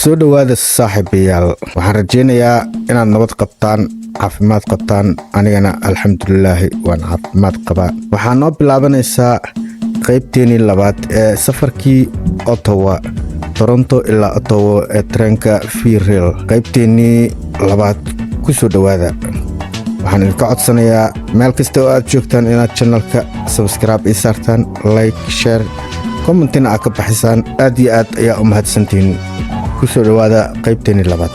soo dhawaada saaxiibayaal, waxaan rajeynayaa inaad nabad qabtaan, caafimaad qabtaan. anigana alxamdulillah waan caafimaad qabaa. waxaa noo bilaabanaysaa qaybteenii labaad ee safarkii Ottawa, Toronto ilaa Ottawa ee tareenka V-Rail. qaybteenii labaad ku soo dhawaada. waxaan idinka codsanayaa meel kasta oo aad joogtaan inaad channelka subscribe ii saartaan, like, share, commentina aad ka baxisaan. aad iyo aad ayaa u mahadsantihiin. ku soo dhawaada qaybteenii labaad.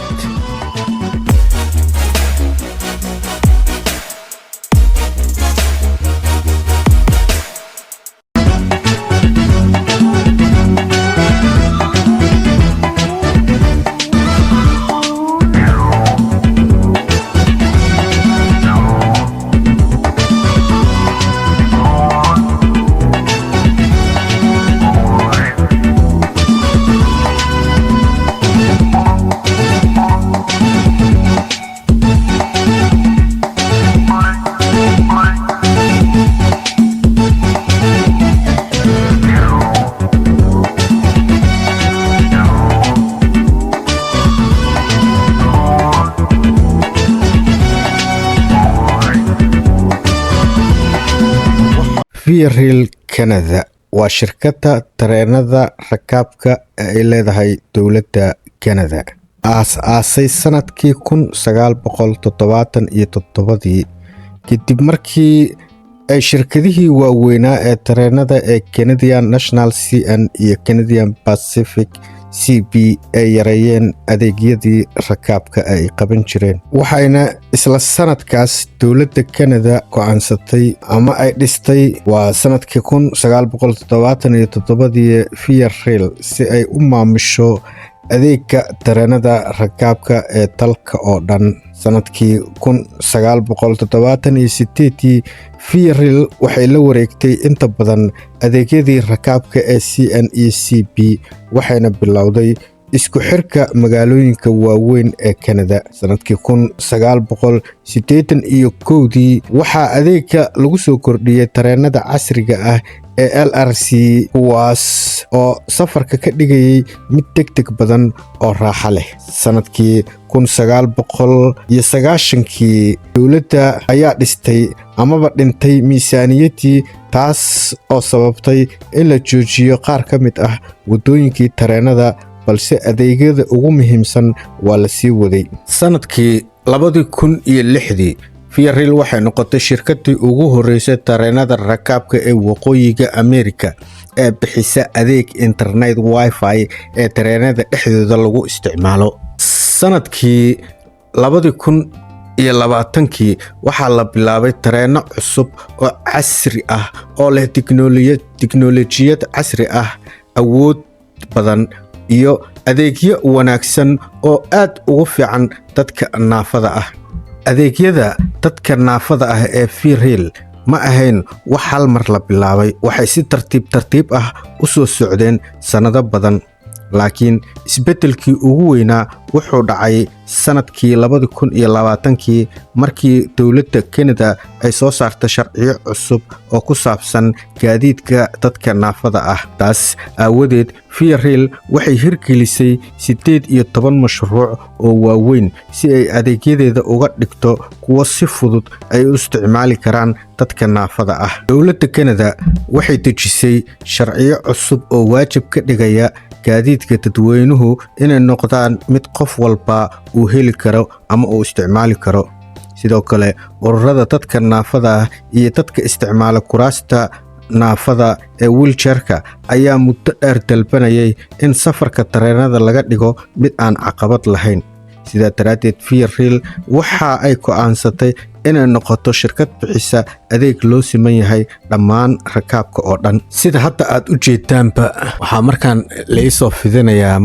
V-Rail Canada waa shirkadda tareenada rakaabka ee ay leedahay dowladda Canada. aas-aasay sanadkii 1977 kadib markii ay shirkadihii waaweynaa ee tareenada ee Canadian National CN iyo Canadian Pacific CP ay yareeyeen adeegyadii rakaabka ay qaban jireen. waxayna isla sanadkaas dowladda Canada go'aansatay ama ay dhistay waa sanadkii 1977 V-Rail si ay u maamusho adeegga tareenada rakaabka ee dalka oo dhan. sanadkii 1978 V-Rail waxay la wareegtay inta badan adeegyadii rakaabka ee CN iyo CP waxayna bilowday isku xirka magaalooyinka waaweyn ee Canada. sanadkii 1981 waxaa adeegga lagu soo kordhiyey tareenada casriga ah ee LRC, kuwaas oo safarka ka dhigayay mid degdeg badan oo raaxo leh. sanadkii 1990 dowladda ayaa dhistay amaba dhintay miisaaniyaddii, taas oo sababtay in la joojiyo qaar ka mid ah waddooyinkii tareenada, balse adeegyada ugu muhiimsan waa la sii waday. sanadkii 2006 V-Rail waxay noqotay shirkaddii ugu horeysay tareenada rakaabka ee waqooyiga Ameerika ee bixisa adeeg internet Wi-Fi ee tareenada dhexdooda lagu isticmaalo. sanadkii 2020 waxaa la bilaabay tareeno cusub oo casri ah oo leh tiknoolajiyad casri ah, awood badan iyo adeegyo wanaagsan oo aad ugu fiican dadka naafada ah. adeegyada dadka naafada ah ee V-Rail ma ahayn wax hal mar la bilaabay, waxay si tartiib ah u soo socdeen sanado badan. laakiin isbeddelkii ugu weynaa wuxuu dhacay sanadkii 2020 markii dowladda Canada ay soo saartay sharciyo cusub oo ku saabsan gaadiidka dadka naafada ah. taas aawadeed V-Rail waxay hirgelisay 18 mashruuc oo waaweyn si ay adeegyadeeda uga dhigto kuwo si fudud ay u isticmaali karaan dadka naafada ah. dowladda Canada waxay dejisay sharciyo cusub oo waajib ka dhigaya gaadiidka dadweynuhu inay noqdaan mid qof walba uu heli karo ama uu isticmaali karo. sidoo kale ururada dadka naafada ah iyo dadka isticmaala kuraasta naafada ee wheelchairka ayaa muddo dheer dalbanayay in safarka tareenada laga dhigo mid aan caqabad lahayn. sidaa daraaddeed V-Rail waxa ay go'aansatay inay noqoto shirkad bixisa adeeg loo siman yahay dhammaan rakaabka oo dhan. sida hadda aad u jeedaanba waxaa markaan laisoo fidinayaa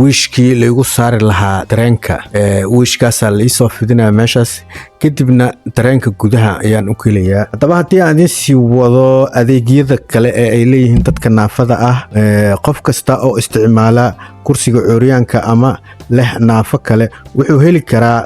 wiishkii laygu saari lahaa tareenka. wiishkaasaa laisoo fidinayaa meeshaas, kadibna tareenka gudaha ayaan u gelayaa. haddaba haddii aan idin sii wado adeegyada kale ee ay leeyihiin dadka naafada ah, qof kasta oo isticmaala kursiga curyaanka ama leh naafo kale wuxuu heli karaa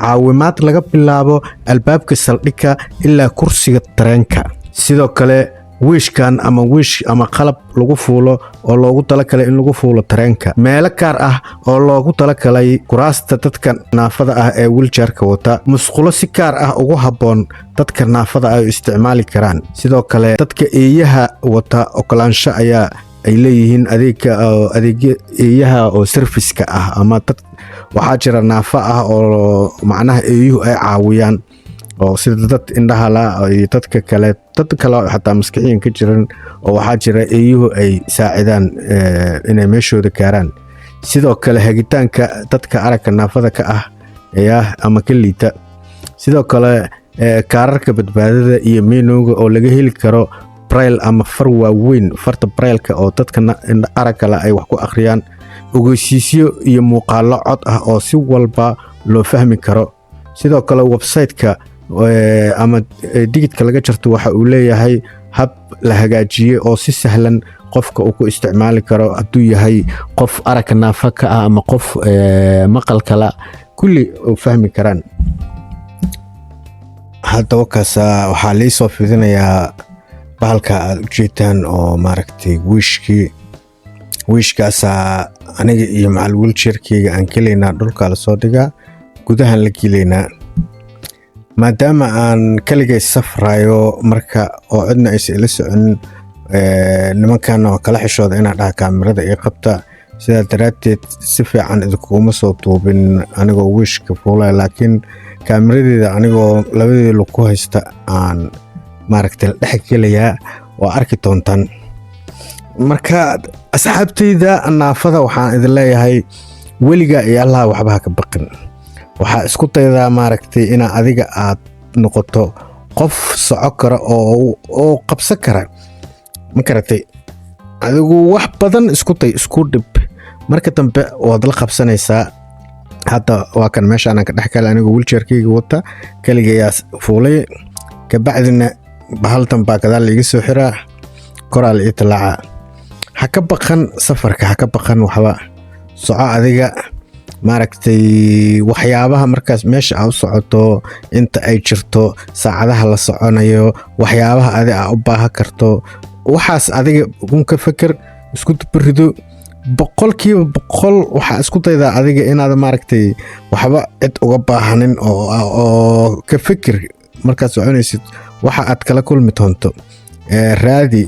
caawimaad laga bilaabo albaabka saldhigga ilaa kursiga tareenka. sidoo kale wiishkan ama wiish ama qalab lagu fuulo oo loogu talagalay in lagu fuulo tareenka, meelo gaar ah oo loogu talagalay kuraasta dadka naafada ah ee wheelchairka wata, musqulo si gaar ah ugu habboon dadka naafada ay isticmaali karaan. sidoo kale dadka eeyaha wata okolaansho ayaa ay leeyihiin adeegyo eeyaha oo serviska ah, ama dad waxaa jira naafa ah oo macnaha eeyuhu ay caawiyaan oo sida dad indhaha la iyo dadka kale xataa maskaxiyan ka jiran, oo waxaa jira eeyuhu ay saacidaan inay meeshooda gaaraan. sidoo kale hagitaanka dadka aragga naafada ka ah ama ka liita. sidoo kale kaararka badbaadada iyo meenowga oo laga heli karo braille ama far waaweyn, farta braille-ka oo dadka aragga la ay wax ku akhriyaan, ogeysiisyo iyo muuqaallo cod ah oo si walba loo fahmi karo. sidoo kale website-ka ama digidka laga jarto waxa uu leeyahay hab la hagaajiyey oo si sahlan qofka uu ku isticmaali karo, hadduu yahay qof aragga naafa ka ah ama qof maqalka la, kulli u fahmi karaan. hadda waxaa lii soo fidinayaa bahalka aad ujeedaan oo maaragtay wiishkaasaa aniga iyo macal wheelchairkeyga aan gelaynaa, dhulka la soo dhigaa, gudahan la gelaynaa. maadaama aan kaligay safrayo marka oo cidna aysan ila soconin, nimankan oo kala xishooda inaan dhaha kaamirada ii qabta, sidaa daraaddeed si fiican idinkuma soo duubin anigoo wiishka fuulaya, laakiin kaamiradeeda anigoo labadeeda lug ku haysta aan maaragtay la dhex gelayaa, waa arki doontaan. marka asxaabtayda naafada waxaan idin leeyahay weligaa iyo allaha waxba ha ka baqin. waxaa isku daydaa maaragtay inaa adiga aad noqoto qof soco kara oo qabsan kara, ma karatay? adigu wax badan isku dhib, marka dambe waad la qabsanaysaa. hadda waa kan meeshaan ka dhex kale anigu wheelchairkeyga wata, kaligayaa fuulay, kabacdina bahaltan baa gadaal iga soo xiraa, koraal ii talaaca. ha ka baqan safarka, ha ka baqan waxba, soco adiga. maaragtay waxyaabaha markaas meesha aa u socoto, inta ay jirto, saacadaha la soconayo, waxyaabaha adi aa u baahan karto, waxaas adiga un ka feker, isku barido 100% waxaa isku daydaa adiga inaad maaragtay waxba cid uga baahanin oo ka feker markaad soconaysid waxa aad kala kulmi doonto. raadi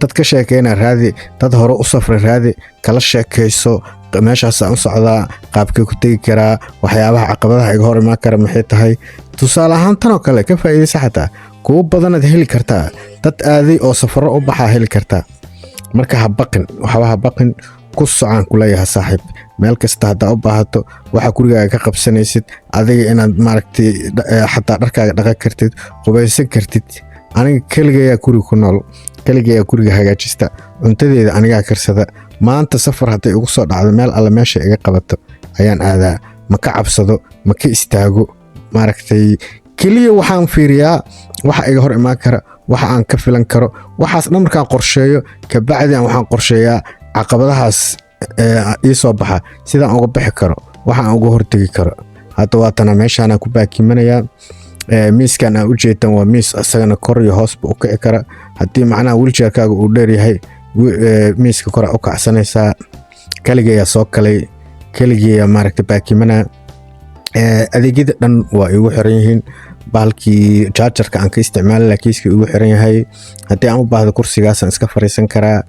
dad ka sheekeyna, raadi dad hore u safray, raadi kala sheekayso, meeshaasaan u socdaa, qaabkay ku tegi karaa, waxyaabaha caqabadaha iga hor imaan kara maxay tahay. tusaale ahaan tan oo kale ka faa'iidaysa, xataa kuwo badanaad heli kartaa, dad aaday oo safaro u baxaa heli kartaa. marka ha baqin, waxba ha baqin, ku socaan kuleeyaha saaxiib. meel kasta haddaa u baahato waxa gurigaaga ka qabsanaysid, adiga inaad maaragtay xataa dharkaaga dhaqan kartid, qubaysan kartid. aniga keligayaa guriga ku nool, keligayaa guriga hagaajista, cuntadeeda anigaa karsada. maanta safar hadday ugu soo dhacdo meel alle meesha iga qabato ayaan aadaa, ma ka cabsado, ma ka istaago. maaragtay keliya waxaan fiiriyaa waxa iga hor imaan kara, waxa aan ka filan karo, waxaas dhan markaan qorsheeyo, kabacdi waxaan qorsheeyaa caqabadahaas ii soo baxa, sidaan uga bixi karo, waxa aan uga hortegi karo. hadda waatana meeshaan ku baakimanaya. miiskan aa ujeedan waa miis asagana kor iyo hoosba u kici kara. haddii macnaha wheelchairkaaga uu dheer yahay, miiska kor aa u kacsanaysaa. kaligayaa soo kalay, kaligayaa maaragta baakimana. adeegyada dhan waa igu xiran yihiin. bahalkii jaajarka aan ka isticmaali lahaa kiiska igu xiran yahay. haddii aan u baahdo kursigaasaan iska fariisan karaa.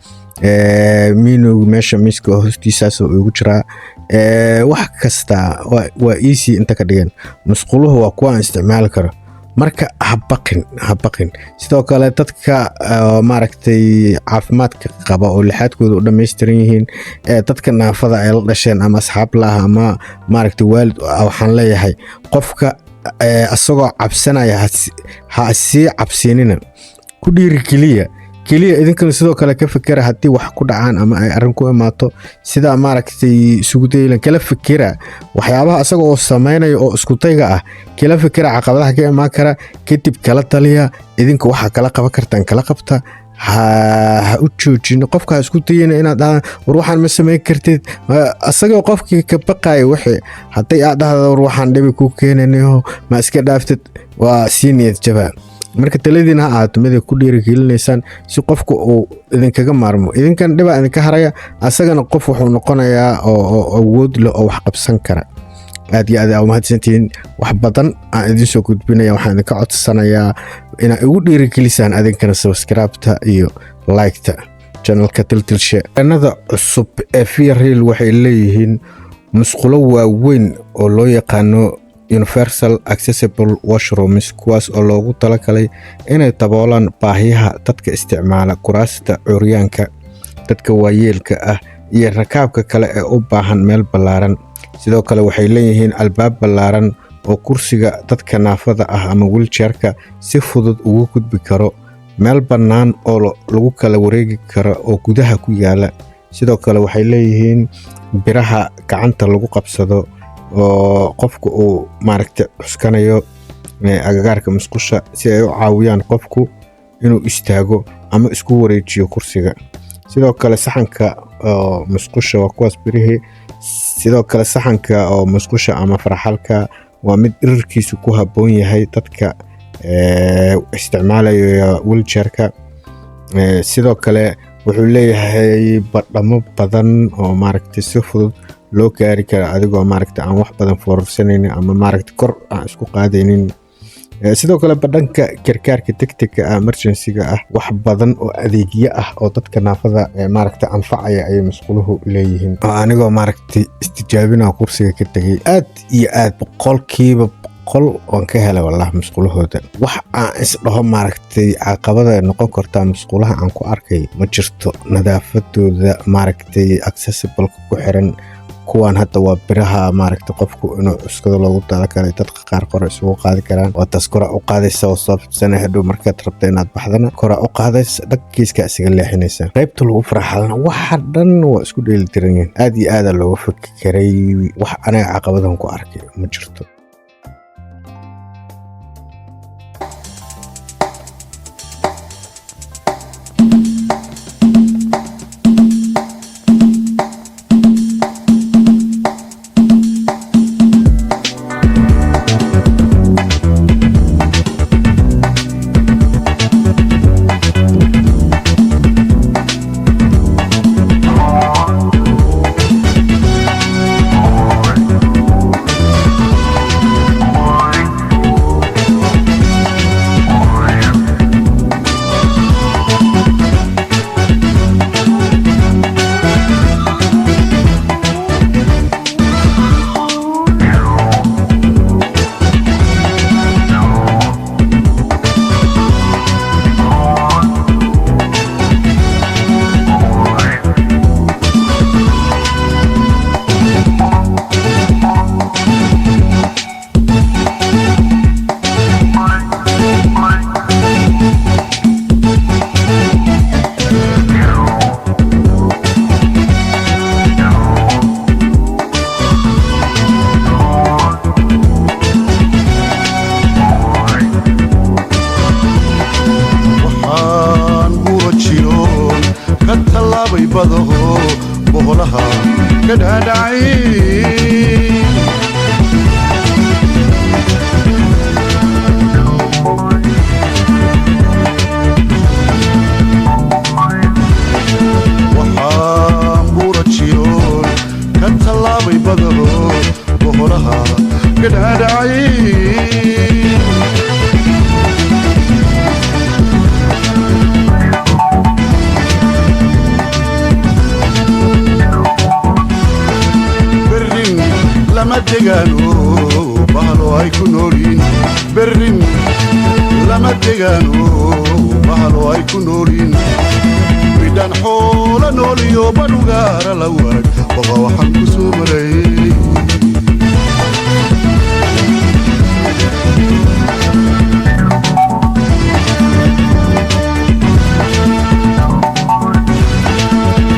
meenowga meesha miiska hoostiisaas oo igu jiraa. wax kasta waa easy inta ka dhigan. musquluhu waa kuwa aan isticmaali karo. marka ha baqin. sidoo kale dadka maaragtay caafimaadka qaba oo lixaadkooda u dhammaystiran yihiin, dadka naafada ay la dhasheen ama asxaab laah ama maaragtay waalid, waxaan leeyahay qofka asagoo cabsanaya ha sii cabsiinina, ku dhiirigeliya. keliya idinkana sidoo kale ka fikera haddii wax ku dhacaan ama ay arrin ku imaato, sidaa maaragtay isugu daylan kala fikera waxyaabaha asaga oo samaynayo oo isku dayga ah, kala fikera caqabadaha ka imaan kara, kadib kala taliya. idinka waxa kala qaban kartaan kala qabta. ha u joojin qofka, isku dayina inaad dhahaan war waxaan ma samayn kartid. asagoo qofkii ka baqaaya wixii, hadday aad dhahdo war waxaan dhibi ku keenanayo ma iska dhaaftid, waa sii niyad jabaa. marka taladiina ha ahaato mid ay ku dhiirigelinaysaan si qofku uu idinkaga maarmo. Idinkan dhibaa idinka haraya, asagana qof wuxuu noqonayaa oo awood leh oo wax qabsan kara. aad iyo aad aa mahadsantihiin. wax badan aan idin soo gudbinaya, waxaan idinka codsanayaa inaad igu dhiirigelisaan adinkana subscribe-ta iyo like-ta channelka Tiltilshe. Anada cusub ee Feareel waxay leeyihiin musqulo waaweyn oo loo yaqaano Universal Accessible Washrooms, kuwaas oo loogu talagalay inay daboolaan baahiyaha dadka isticmaala kuraasta curyaanka, dadka waayeelka ah iyo rakaabka kale ee u baahan meel ballaaran. sidoo kale waxay leeyihiin albaab ballaaran oo kursiga dadka naafada ah ama wheelchair-ka si fudud ugu gudbi karo, meel bannaan oo lagu kala wareegi karo oo gudaha ku yaala. sidoo kale waxay leeyihiin biraha gacanta lagu qabsado oo qofku uu cuskanayo agagaarka musqusha si ay u caawiyaan qofku inuu istaago ama isku wareejiyo kursiga. sidoo kale saxanka musqusha waa kuwaas birihii. sidoo kale saxanka oo musqusha ama farxalka waa mid dhirirkiisu ku habboon yahay dadka isticmaalaya wheelchair-ka. sidoo kale wuxuu leeyahay badhamo badan oo si fudud loo gaari kara adigoo aan wax badan foorarsanaynin ama kor aan isku qaadaynin. sidoo kale badhanka gargaarka degdega ah emergency-ga ah wax badan oo adeegyo ah oo dadka naafada anfacaya ayay musquluhu leeyihiin. anigoo istijaabina kursiga ka tegay aad iyo aad boqolkiiba boqol waan ka helay wallahi musqulahooda. wax aan isdhaho caqabada noqon kartaa musqulaha aan ku arkay ma jirto. nadaafadooda accessible ku xiran. kuwaan hadda waa biraha qofku inuu cuskado loogu talagalay, dadka qaar kore isugu qaadi karaan. waa taas kora u qaadaysa oo sababsana hadhow markaad rabta inaad baxdana kora u qaadaysa dhagkiiska isaga leexinaysa. qaybta lagu farxalna waxa dhan waa isku dheelitiran yihiin. aad iyo aad looga fakiray. wax anaga caqabadan ku arkay ma jirto. boholaha ka dhaadhacay waxaan buurajiyoon ka tallaabay badalo boholaha ka dhaadhacay lama degaano bahalo ay ku noolin berrin lama degaano bahalo ay ku noolin midaan xoola nooliyo badhugaara la waag boqa waxaan ku soo maray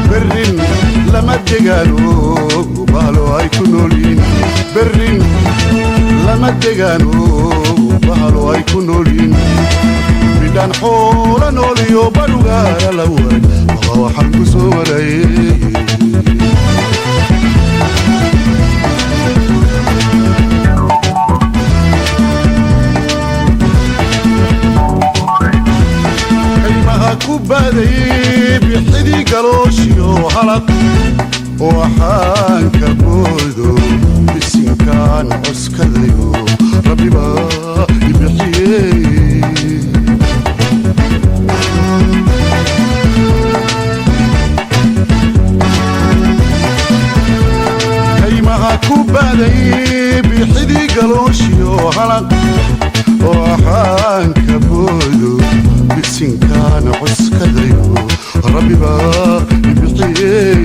berrin lama degaano bahalo ay ku noolin berrin lama degaano bahalo ay ku noolin midaan xoola nooliyo badhugaara la waag boqa waxaan ku soo maray badayay bixidii galooshiyo halaq waxaan ka boodo bisinkaan cuskadayo rabbi baa i bixiyey kaymaha ku badayay bixidii galooshiyo halaq waxaan ka boodo bisinkaan cuskadayo rabbi baa i bixiyey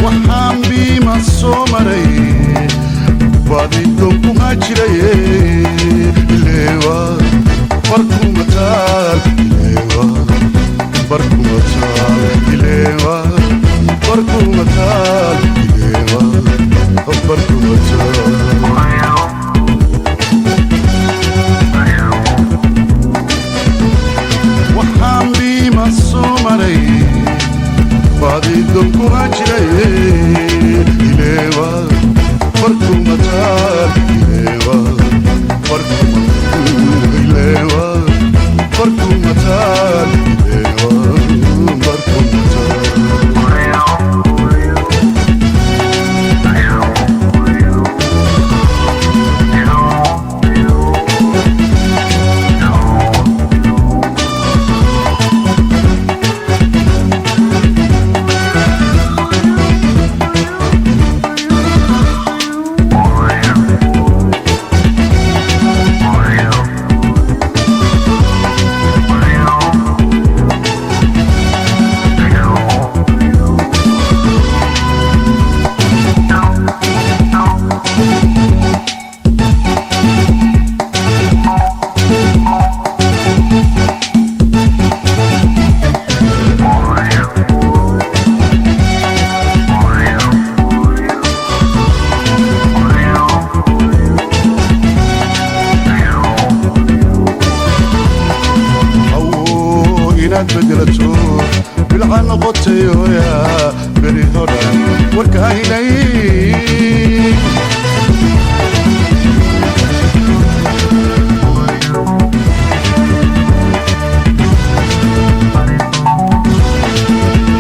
waxaan biima soo maray baadidoon kuma jiraye ileewa barkuma taal ileewa barkuma taal ileewa barkuma taal ileewa barkuma taal waxaan biima soo maray baadidoon kuma jiraye ileewa barkuma taal ileewa barkuma ileewa barkuma taal ileewa barkuma taal بدلتو بالعن قطيو يا بري هورا وكايني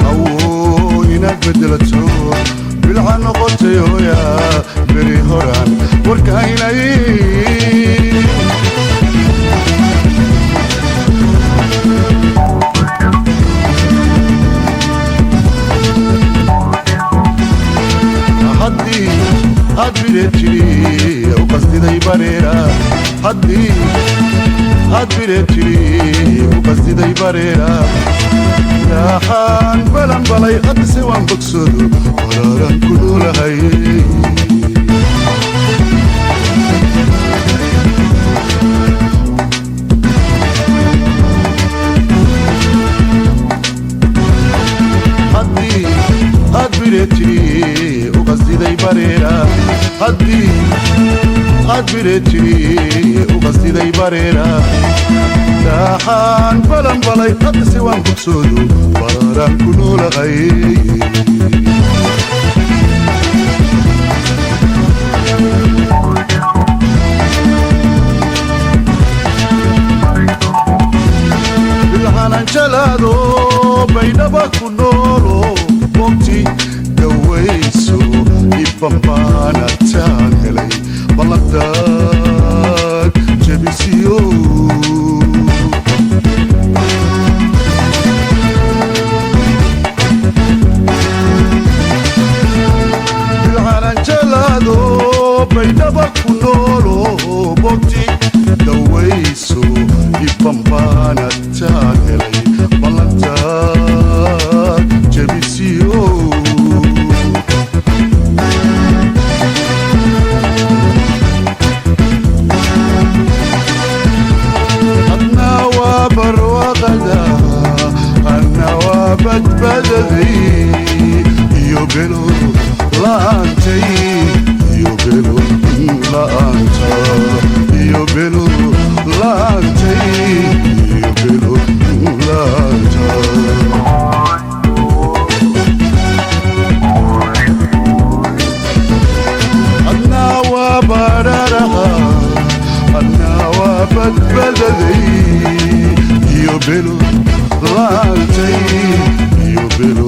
أو هناك بدلتو بالعن قطيو يا بري هورا وكايني هدبرتلي وقصدي بريرة هدبرتلي وقصدي بريرة يا حان بلن بلاي قد سوان بقصدو ورارن كلو لهي هدبرتلي وقصدي بريرة هدبرتلي وقصدي بريرة داحان بلن بلاي قد سوان بقصدو براران كنو لغي بالحنان جلادو بينما كنولو وقتي دويسو يبمبانا تاكلي بلدك جبسيو بالعالم جلادو بينما كنولو وقتي دويسو يبمبانا تاكلي بلدك جبسيو بددي يوبلو لا أنت يوبلو لا أنت يوبلو لا أنت يوبلو belo laantay iyo belo